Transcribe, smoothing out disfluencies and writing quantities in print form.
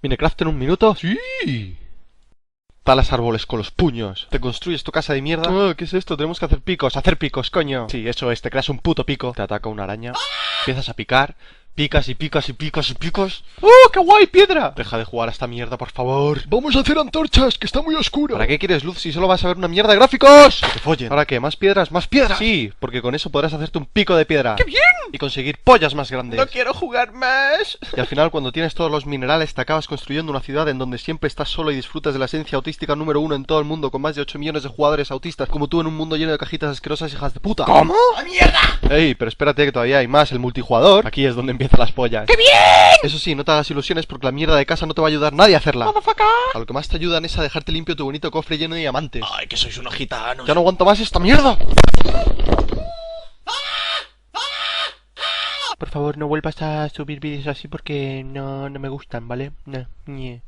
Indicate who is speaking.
Speaker 1: ¿Minecraft en un minuto? ¡Sí! Talas árboles con los puños. Te construyes tu casa de mierda. Oh, ¿qué es esto? Tenemos que hacer picos. Hacer picos, coño. Sí, eso es. Te creas un puto pico. Te ataca una araña. Empiezas a picar. Picas y picas y picas y picas. ¡Oh, qué guay, piedra! Deja de jugar a esta mierda, por favor.
Speaker 2: Vamos a hacer antorchas, que está muy oscuro.
Speaker 1: ¿Para qué quieres luz si solo vas a ver una mierda de gráficos? Que te follen. ¿Ahora qué? ¿Más piedras? ¡Más piedras! Sí, porque con eso podrás hacerte un pico de piedra.
Speaker 2: ¡Qué bien!
Speaker 1: Y conseguir pollas más grandes.
Speaker 2: No quiero jugar más.
Speaker 1: Y al final, cuando tienes todos los minerales, te acabas construyendo una ciudad en donde siempre estás solo y disfrutas de la esencia autística número 1 en todo el mundo, con más de 8 millones de jugadores autistas, como tú en un mundo lleno de cajitas asquerosas hijas de puta.
Speaker 2: ¿Cómo? ¡A mierda!
Speaker 1: Ey, pero espérate que todavía hay más. El multijugador, aquí es donde empiezan las pollas.
Speaker 2: ¡Qué bien!
Speaker 1: Eso sí, no te hagas ilusiones porque la mierda de casa no te va a ayudar nadie a hacerla.
Speaker 2: ¡Motherfucker!
Speaker 1: A lo que más te ayudan es a dejarte limpio tu bonito cofre lleno de diamantes.
Speaker 2: Ay, que sois unos gitanos.
Speaker 1: Ya no aguanto más esta mierda. Por favor, no vuelvas a subir vídeos así porque no me gustan, ¿vale? No, nie.